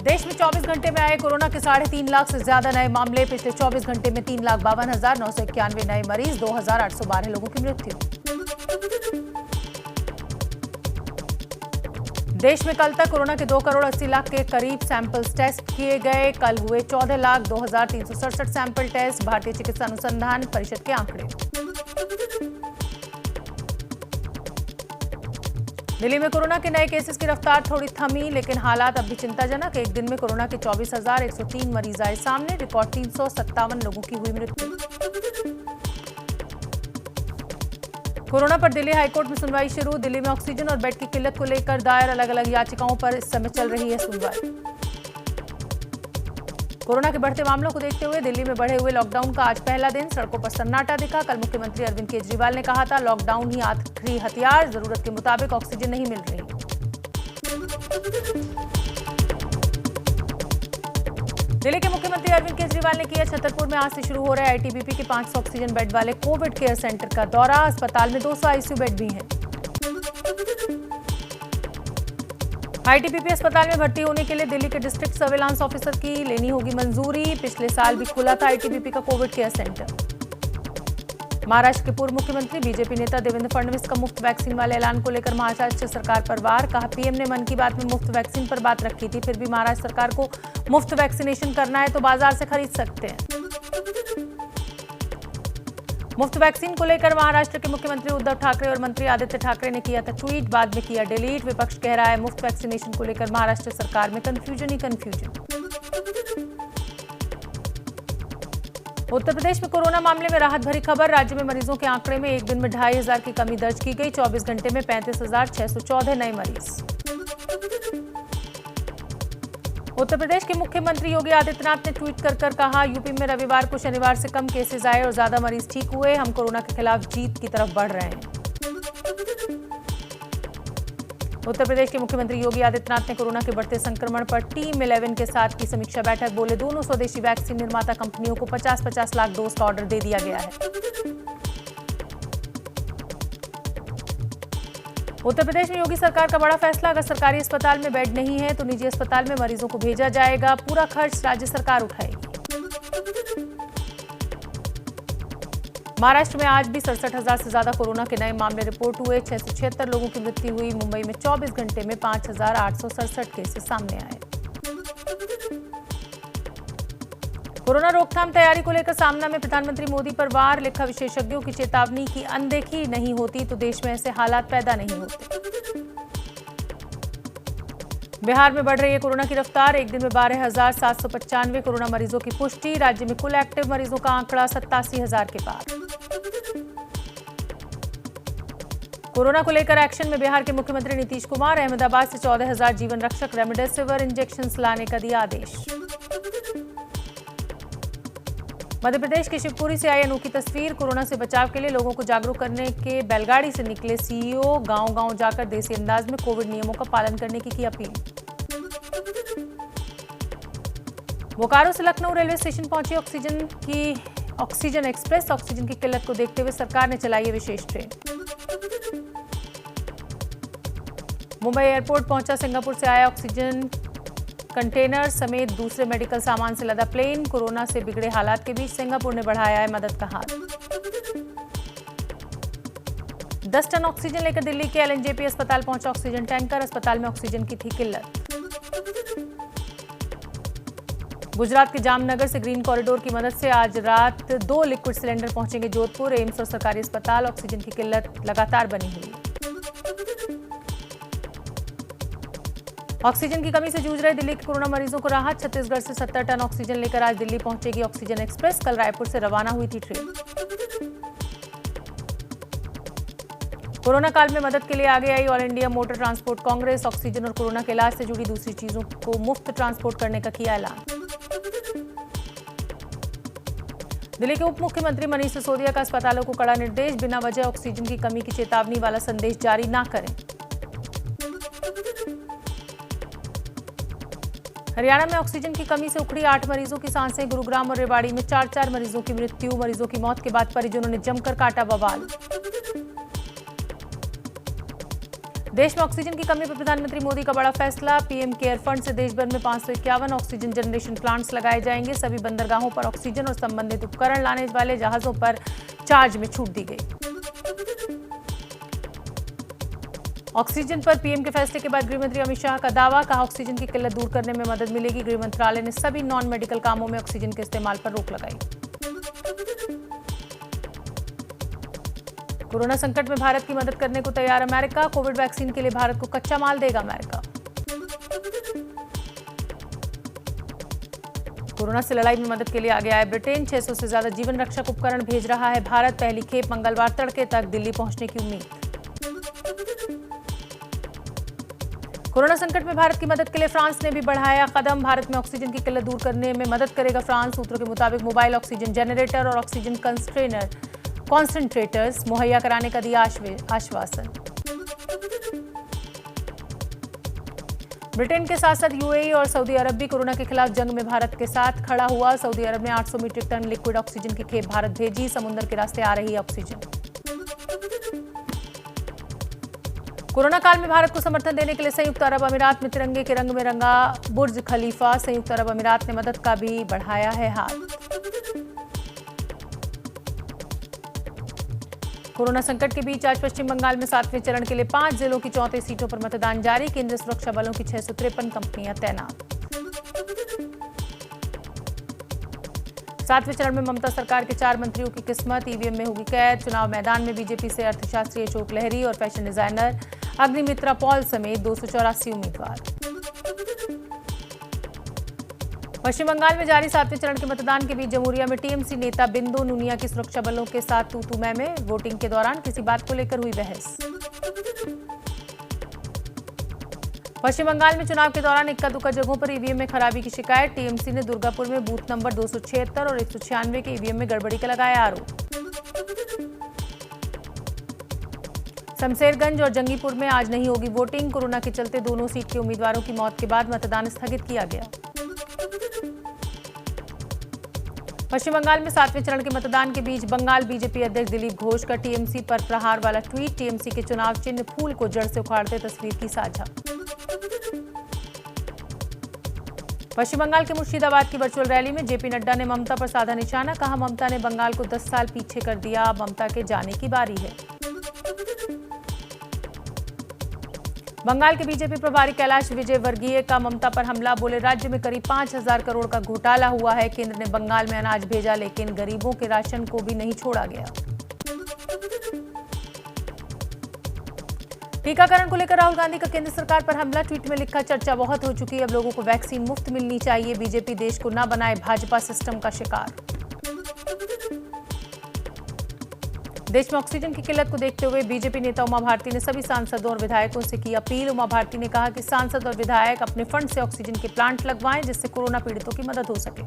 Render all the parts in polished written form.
देश में 24 घंटे में आए कोरोना के 3.5 लाख से ज्यादा नए मामले। पिछले 24 घंटे में 3,52,991 नए मरीज, 2,812 लोगों की मृत्यु। देश में कल तक कोरोना के 2 करोड़ 80 लाख के करीब सैंपल्स टेस्ट किए गए। कल हुए 14,02,367 सैंपल टेस्ट, भारतीय चिकित्सा अनुसंधान परिषद के आंकड़े। दिल्ली में कोरोना के नए केसेस की रफ्तार थोड़ी थमी, लेकिन हालात अब भी चिंताजनक। एक दिन में कोरोना के 24,103 मरीज आए सामने। रिकॉर्ड 357 लोगों की हुई मृत्यु। कोरोना पर दिल्ली हाईकोर्ट में सुनवाई शुरू। दिल्ली में ऑक्सीजन और बेड की किल्लत को लेकर दायर अलग अलग याचिकाओं पर इस समय चल रही है सुनवाई। कोरोना के बढ़ते मामलों को देखते हुए दिल्ली में बढ़े हुए लॉकडाउन का आज पहला दिन। सड़कों पर सन्नाटा दिखा। कल मुख्यमंत्री अरविंद केजरीवाल ने कहा था, लॉकडाउन ही आखिरी हथियार, जरूरत के मुताबिक ऑक्सीजन नहीं मिल रही। दिल्ली के मुख्यमंत्री अरविंद केजरीवाल ने किया छतरपुर में आज से शुरू हो रहे आईटीबीपी के 500 ऑक्सीजन बेड वाले कोविड केयर सेंटर का दौरा। अस्पताल में 200 आईसीयू बेड भी हैं। आईटीबीपी अस्पताल में भर्ती होने के लिए दिल्ली के डिस्ट्रिक्ट सर्विलांस ऑफिसर की लेनी होगी मंजूरी। पिछले साल भी खुला था आईटीबीपी का कोविड केयर सेंटर। महाराष्ट्र के पूर्व मुख्यमंत्री बीजेपी नेता देवेंद्र फडणवीस का मुफ्त वैक्सीन वाले ऐलान को लेकर महाराष्ट्र सरकार पर वार। कहा, पीएम ने मन की बात में मुफ्त वैक्सीन पर बात रखी थी, फिर भी महाराष्ट्र सरकार को मुफ्त वैक्सीनेशन करना है तो बाजार से खरीद सकते हैं। मुफ्त वैक्सीन को लेकर महाराष्ट्र के मुख्यमंत्री उद्धव ठाकरे और मंत्री आदित्य ठाकरे ने किया था ट्वीट, बाद में किया डिलीट। विपक्ष कह रहा है, मुफ्त वैक्सीनेशन को लेकर महाराष्ट्र सरकार में कंफ्यूजन ही कंफ्यूजन। उत्तर प्रदेश में कोरोना मामले में राहत भरी खबर। राज्य में मरीजों के आंकड़े में एक दिन में 2,500 की कमी दर्ज की गई। 24 घंटे में 35,614 नए मरीज। उत्तर प्रदेश के मुख्यमंत्री योगी आदित्यनाथ ने ट्वीट कर कहा, यूपी में रविवार को शनिवार से कम केसेस आए और ज्यादा मरीज ठीक हुए। हम कोरोना के खिलाफ जीत की तरफ बढ़ रहे हैं। उत्तर प्रदेश के मुख्यमंत्री योगी आदित्यनाथ ने कोरोना के बढ़ते संक्रमण पर टीम 11 के साथ की समीक्षा बैठक। बोले, दोनों स्वदेशी वैक्सीन निर्माता कंपनियों को 50-50 लाख डोज का ऑर्डर दे दिया गया है। उत्तर प्रदेश में योगी सरकार का बड़ा फैसला। अगर सरकारी अस्पताल में बेड नहीं है तो निजी अस्पताल में मरीजों को भेजा जाएगा। पूरा खर्च राज्य सरकार उठाएगी। महाराष्ट्र में आज भी 67,000 से ज्यादा कोरोना के नए मामले रिपोर्ट हुए। 676 लोगों की मृत्यु हुई। मुंबई में 24 घंटे में 5,867 केसेस सामने आए। कोरोना रोकथाम तैयारी को लेकर सामना में प्रधानमंत्री मोदी पर वार। लिखा, विशेषज्ञों की चेतावनी की अनदेखी नहीं होती तो देश में ऐसे हालात पैदा नहीं होते। बिहार में बढ़ रही है कोरोना की रफ्तार। एक दिन में 12,795 कोरोना मरीजों की पुष्टि। राज्य में कुल एक्टिव मरीजों का आंकड़ा 87,000 के पार। कोरोना को लेकर एक्शन में बिहार के मुख्यमंत्री नीतीश कुमार। अहमदाबाद से 14,000 जीवन रक्षक रेमडेसिविर इंजेक्शन लाने का दिया आदेश। मध्य प्रदेश के शिवपुरी से आई अनोखी तस्वीर। कोरोना से बचाव के लिए लोगों को जागरूक करने के बैलगाड़ी से निकले सीईओ। गांव-गांव जाकर देसी अंदाज में कोविड नियमों का पालन करने की अपील। बोकारो से लखनऊ रेलवे स्टेशन पहुंची ऑक्सीजन एक्सप्रेस। ऑक्सीजन की किल्लत को देखते हुए सरकार ने चलाई है विशेष ट्रेन। मुंबई एयरपोर्ट पहुंचा सिंगापुर से आया ऑक्सीजन कंटेनर समेत दूसरे मेडिकल सामान से लदा प्लेन। कोरोना से बिगड़े हालात के बीच सिंगापुर ने बढ़ाया है मदद का हाथ। 10 टन ऑक्सीजन लेकर दिल्ली के एलएनजेपी अस्पताल पहुंचा ऑक्सीजन टैंकर। अस्पताल में ऑक्सीजन की थी किल्लत। गुजरात के जामनगर से ग्रीन कॉरिडोर की मदद से आज रात 2 लिक्विड सिलेंडर पहुंचेंगे जोधपुर। एम्स और सरकारी अस्पताल। ऑक्सीजन की किल्लत लगातार बनी हुई है। ऑक्सीजन की कमी से जूझ रहे दिल्ली के कोरोना मरीजों को राहत। छत्तीसगढ़ से 70 टन ऑक्सीजन लेकर आज दिल्ली पहुंचेगी ऑक्सीजन एक्सप्रेस। कल रायपुर से रवाना हुई थी ट्रेन। कोरोना काल में मदद के लिए आगे आई all India motor transport congress. Oxygen और कोरोना के इलाज से जुड़ी दूसरी चीजों को मुफ्त ट्रांसपोर्ट करने का किया ऐलान। दिल्ली के उप मुख्यमंत्री मनीष सिसोदिया का अस्पतालों को कड़ा निर्देश। बिना वजह ऑक्सीजन की कमी की चेतावनी वाला संदेश जारी न करें। हरियाणा में ऑक्सीजन की कमी से उखड़ी 8 मरीजों की सांसें। गुरुग्राम और रेवाड़ी में 4-4 मरीजों की मृत्यु। मरीजों की मौत के बाद परिजनों ने जमकर काटा बवाल। देश में ऑक्सीजन की कमी पर प्रधानमंत्री मोदी का बड़ा फैसला। पीएम केयर फंड से देश भर में 551 ऑक्सीजन जनरेशन प्लांट्स लगाए जाएंगे। सभी बंदरगाहों पर ऑक्सीजन और संबंधित उपकरण लाने वाले जहाजों पर चार्ज में छूट दी गई। ऑक्सीजन पर पीएम के फैसले के बाद गृहमंत्री अमित शाह का दावा, कहा ऑक्सीजन की किल्लत दूर करने में मदद मिलेगी। गृह मंत्रालय ने सभी नॉन मेडिकल कामों में ऑक्सीजन के इस्तेमाल पर रोक लगाई। कोरोना संकट में भारत की मदद करने को तैयार अमेरिका। कोविड वैक्सीन के लिए भारत को कच्चा माल देगा अमेरिका। कोरोना से लड़ाई में मदद के लिए आगे आए ब्रिटेन। 600 से ज्यादा जीवन रक्षक उपकरण भेज रहा है भारत। पहली खेप मंगलवार तड़के तक दिल्ली पहुंचने की उम्मीद। कोरोना संकट में भारत की मदद के लिए फ्रांस ने भी बढ़ाया कदम। भारत में ऑक्सीजन की किल्लत दूर करने में मदद करेगा फ्रांस। सूत्रों के मुताबिक मोबाइल ऑक्सीजन जनरेटर और ऑक्सीजन कॉन्सेंट्रेटर्स मुहैया कराने का दिया आश्वासन। ब्रिटेन के साथ साथ यूएई और सऊदी अरब भी कोरोना के खिलाफ जंग में भारत के साथ खड़ा हुआ। सऊदी अरब ने 800 मीट्रिक टन लिक्विड ऑक्सीजन की खेप भारत भेजी। समुद्र के रास्ते आ रही है ऑक्सीजन। कोरोना काल में भारत को समर्थन देने के लिए संयुक्त अरब अमीरात में तिरंगे के रंग में रंगा बुर्ज खलीफा। संयुक्त अरब अमीरात ने मदद का भी बढ़ाया है हाथ। कोरोना संकट के बीच आज पश्चिम बंगाल में 7वें चरण के लिए 5 जिलों की 34 सीटों पर मतदान जारी। केंद्रीय सुरक्षा बलों की 653 कंपनियां तैनात। 7वें चरण में ममता सरकार के 4 मंत्रियों की किस्मत। ईवीएम में होगी कैद। चुनाव मैदान में बीजेपी से अर्थशास्त्री अशोक लहरी और फैशन डिजाइनर अग्निमित्रा पॉल समेत 284 उम्मीदवार। पश्चिम बंगाल में जारी 7वें चरण के मतदान के बीच जमुरिया में टीएमसी नेता बिंदु नुनिया की सुरक्षा बलों के साथ तू-तू मैं वोटिंग के दौरान किसी बात को लेकर हुई बहस। पश्चिम बंगाल में चुनाव के दौरान इक्का दुक्का जगहों पर ईवीएम में खराबी की शिकायत। टीएमसी ने दुर्गापुर में बूथ नंबर 276 और 196 के ईवीएम में गड़बड़ी का लगाया आरोप। शमशेरगंज और जंगीपुर में आज नहीं होगी वोटिंग। कोरोना के चलते दोनों सीट के उम्मीदवारों की मौत के बाद मतदान स्थगित किया गया। पश्चिम बंगाल में 7वें चरण के मतदान के बीच बंगाल बीजेपी अध्यक्ष दिलीप घोष का टीएमसी पर प्रहार वाला ट्वीट। टीएमसी के चुनाव चिन्ह फूल को जड़ से उखाड़ते तस्वीर की साझा। पश्चिम बंगाल के मुर्शिदाबाद की वर्चुअल रैली में जेपी नड्डा ने ममता पर साधा निशाना। कहा ममता ने बंगाल को 10 साल पीछे कर दिया। ममता के जाने की बारी है। बंगाल के बीजेपी प्रभारी कैलाश विजयवर्गीय का ममता पर हमला। बोले राज्य में करीब 5000 करोड़ का घोटाला हुआ है। केंद्र ने बंगाल में अनाज भेजा लेकिन गरीबों के राशन को भी नहीं छोड़ा गया। टीकाकरण को लेकर राहुल गांधी का केंद्र सरकार पर हमला। ट्वीट में लिखा, चर्चा बहुत हो चुकी है, अब लोगों को वैक्सीन मुफ्त मिलनी चाहिए। बीजेपी देश को न बनाए भाजपा सिस्टम का शिकार। देश में ऑक्सीजन की किल्लत को देखते हुए बीजेपी नेता उमा भारती ने सभी सांसदों और विधायकों से की अपील। उमा भारती ने कहा कि सांसद और विधायक अपने फंड से ऑक्सीजन के प्लांट लगवाएं जिससे कोरोना पीड़ितों की मदद हो सके।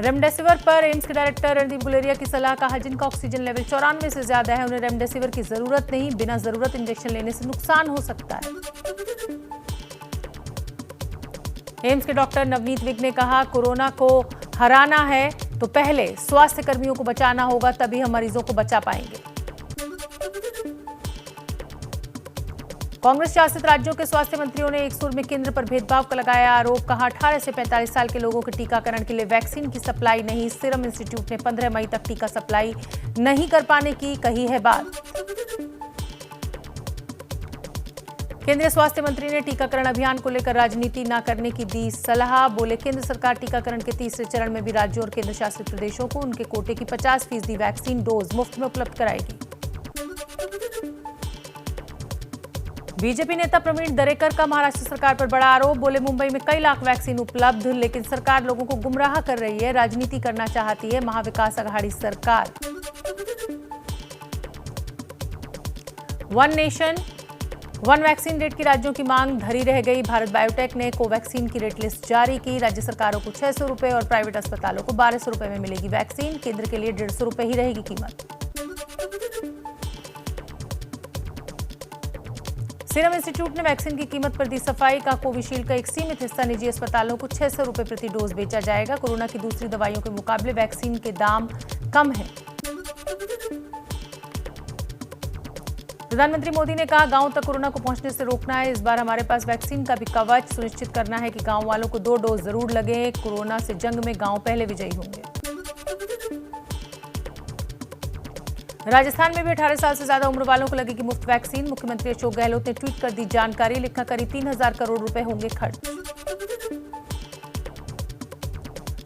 रेमडेसिविर पर एम्स के डायरेक्टर रणदीप गुलेरिया की सलाह। कहा जिनका ऑक्सीजन लेवल 94 से ज्यादा है उन्हें रेमडेसिविर की जरूरत नहीं। बिना जरूरत इंजेक्शन लेने से नुकसान हो सकता है। एम्स के डॉक्टर नवनीत विग ने कहा कोरोना को हराना है तो पहले स्वास्थ्य कर्मियों को बचाना होगा, तभी हम मरीजों को बचा पाएंगे। कांग्रेस शासित राज्यों के स्वास्थ्य मंत्रियों ने एक सुर में केंद्र पर भेदभाव का लगाया आरोप। कहा 18 से 45 साल के लोगों के टीकाकरण के लिए वैक्सीन की सप्लाई नहीं। सीरम इंस्टीट्यूट ने 15 मई तक टीका सप्लाई नहीं कर पाने की कही है बात। केंद्रीय स्वास्थ्य मंत्री ने टीकाकरण अभियान को लेकर राजनीति न करने की दी सलाह। बोले केंद्र सरकार टीकाकरण के तीसरे चरण में भी राज्यों और केंद्र शासित प्रदेशों को उनके कोटे की 50% वैक्सीन डोज मुफ्त में उपलब्ध कराएगी। बीजेपी नेता प्रवीण दरेकर का महाराष्ट्र सरकार पर बड़ा आरोप। बोले मुंबई में कई लाख वैक्सीन उपलब्ध लेकिन सरकार लोगों को गुमराह कर रही है, राजनीति करना चाहती है महाविकास अघाड़ी सरकार। One nation one vaccine rate की राज्यों की मांग धरी रह गई। भारत बायोटेक ने कोवैक्सीन की रेट लिस्ट जारी की। राज्य सरकारों को 600 रुपए और प्राइवेट अस्पतालों को 1200 रुपए में मिलेगी वैक्सीन। केंद्र के लिए 150 रुपए ही रहेगी कीमत। सीरम इंस्टीट्यूट ने वैक्सीन की कीमत पर दी सफाई। का कोविशील्ड का एक सीमित हिस्सा निजी अस्पतालों को 600 रुपए प्रति डोज बेचा जाएगा। कोरोना की दूसरी दवाइयों के मुकाबले वैक्सीन के दाम कम है। प्रधानमंत्री मोदी ने कहा, गांव तक कोरोना को पहुंचने से रोकना है। इस बार हमारे पास वैक्सीन का भी कवच सुनिश्चित करना है कि गांव वालों को 2 डोज जरूर लगे। कोरोना से जंग में गांव पहले विजयी होंगे। राजस्थान में भी 18 साल से ज्यादा उम्र वालों को लगेगी मुफ्त वैक्सीन। मुख्यमंत्री अशोक गहलोत ने ट्वीट कर दी जानकारी। लिखा, करीब 3000 करोड़ रुपए होंगे खर्च।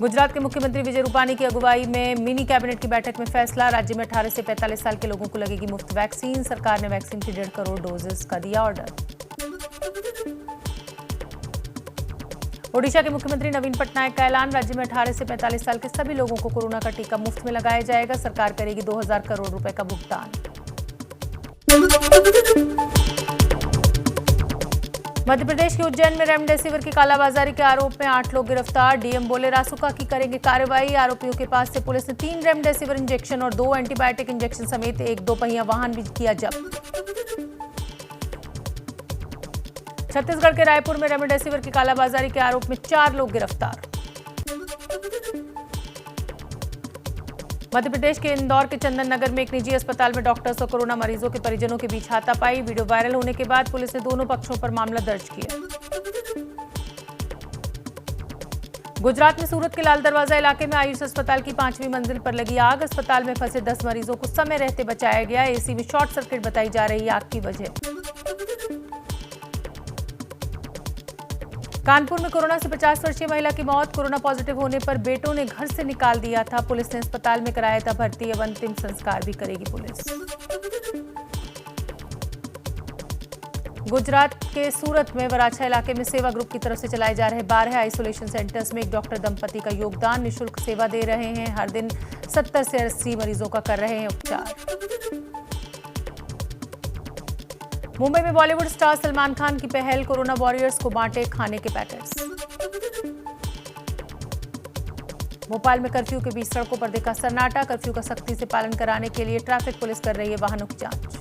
गुजरात के मुख्यमंत्री विजय रूपानी की अगुवाई में मिनी कैबिनेट की बैठक में फैसला। राज्य में 18 से 45 साल के लोगों को लगेगी मुफ्त वैक्सीन। सरकार ने वैक्सीन की 1.5 करोड़ डोजेस का दिया ऑर्डर। ओडिशा के मुख्यमंत्री नवीन पटनायक का ऐलान। राज्य में 18 से 45 साल के सभी लोगों को कोरोना का टीका मुफ्त में लगाया जाएगा। सरकार करेगी 2000 करोड़ रुपए का भुगतान। मध्य प्रदेश के उज्जैन में रेमडेसिविर की कालाबाजारी के आरोप में 8 लोग गिरफ्तार। डीएम बोले, रासुका की करेंगे कार्रवाई। आरोपियों के पास से पुलिस ने 3 रेमडेसिविर इंजेक्शन और 2 एंटीबायोटिक इंजेक्शन समेत एक 2 पहिया वाहन भी किया जब्त। छत्तीसगढ़ के रायपुर में रेमडेसिविर की कालाबाजारी के आरोप में 4 लोग गिरफ्तार। मध्य प्रदेश के इंदौर के चंदन नगर में एक निजी अस्पताल में डॉक्टर्स और कोरोना मरीजों के परिजनों के बीच हाथापाई। वीडियो वायरल होने के बाद पुलिस ने दोनों पक्षों पर मामला दर्ज किया। गुजरात में सूरत के लाल दरवाजा इलाके में आयुष अस्पताल की 5वीं मंजिल पर लगी आग। अस्पताल में फंसे 10 मरीजों को समय रहते बचाया गया। एसी में शॉर्ट सर्किट बताई जा रही आग की वजह। कानपुर में कोरोना से 50 वर्षीय महिला की मौत। कोरोना पॉजिटिव होने पर बेटों ने घर से निकाल दिया था। पुलिस ने अस्पताल में कराया था भर्ती। अब अंतिम संस्कार भी करेगी पुलिस। गुजरात के सूरत में वराछा इलाके में सेवा ग्रुप की तरफ से चलाए जा रहे 12 आइसोलेशन सेंटर्स में एक डॉक्टर दंपति का योगदान। निःशुल्क सेवा दे रहे हैं। हर दिन 70 से 80 मरीजों का कर रहे हैं उपचार। मुंबई में बॉलीवुड स्टार सलमान खान की पहल। कोरोना वॉरियर्स को बांटे खाने के पैकेट्स। भोपाल में कर्फ्यू के बीच सड़कों पर देखा सन्नाटा। कर्फ्यू का सख्ती से पालन कराने के लिए ट्रैफिक पुलिस कर रही है वाहनों की जांच।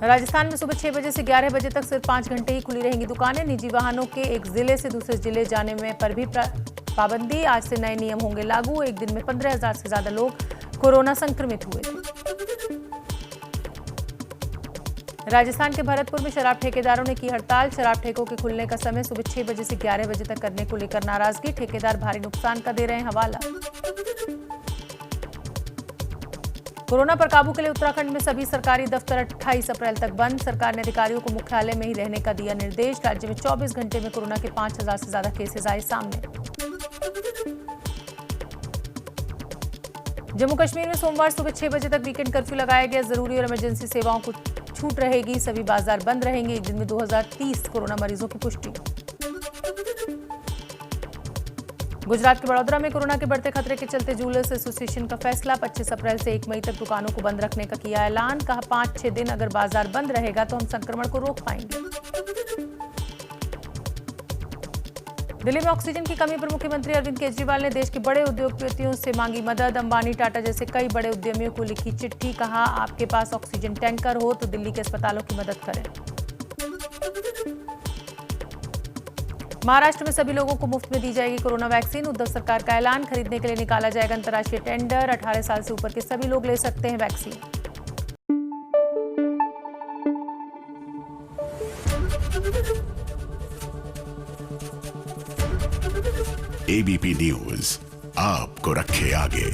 राजस्थान में सुबह 6 बजे से 11 बजे तक सिर्फ 5 घंटे ही खुली रहेंगी दुकानें। निजी वाहनों के एक जिले से दूसरे जिले जाने में पर भी पाबंदी। आज से नए नियम होंगे लागू। एक दिन में 15,000 से ज्यादा लोग कोरोना संक्रमित हुए थे। राजस्थान के भरतपुर में शराब ठेकेदारों ने की हड़ताल। शराब ठेकों के खुलने का समय सुबह 6 बजे से 11 बजे तक करने को लेकर नाराजगी। ठेकेदार भारी नुकसान का दे रहे हैं हवाला। कोरोना पर काबू के लिए उत्तराखंड में सभी सरकारी दफ्तर 28 अप्रैल तक बंद। सरकार ने अधिकारियों को मुख्यालय में ही रहने का दिया निर्देश। राज्य में 24 घंटे में कोरोना के 5000 से ज्यादा केसेस आए सामने। जम्मू कश्मीर में सोमवार सुबह 6 बजे तक वीकेंड कर्फ्यू लगाया गया। जरूरी और इमरजेंसी सेवाओं को छूट रहेगी। सभी बाजार बंद रहेंगे। एक दिन में 2030 कोरोना मरीजों की पुष्टि। गुजरात के बड़ौदा में कोरोना के बढ़ते खतरे के चलते जूलर्स एसोसिएशन का फैसला। 25 अप्रैल से 1 मई तक दुकानों को बंद रखने का किया ऐलान। कहा, 5-6 दिन अगर बाजार बंद रहेगा तो हम संक्रमण को रोक पाएंगे। दिल्ली में ऑक्सीजन की कमी पर मुख्यमंत्री अरविंद केजरीवाल ने देश के बड़े उद्योगपतियों से मांगी मदद। अंबानी, टाटा जैसे कई बड़े उद्यमियों को लिखी चिट्ठी। कहा, आपके पास ऑक्सीजन टैंकर हो तो दिल्ली के अस्पतालों की मदद करें। महाराष्ट्र में सभी लोगों को मुफ्त में दी जाएगी कोरोना वैक्सीन। उद्धव सरकार का ऐलान। खरीदने के लिए निकाला जाएगा अंतर्राष्ट्रीय टेंडर। 18 साल से ऊपर के सभी लोग ले सकते हैं वैक्सीन। एबीपी न्यूज आपको रखे आगे।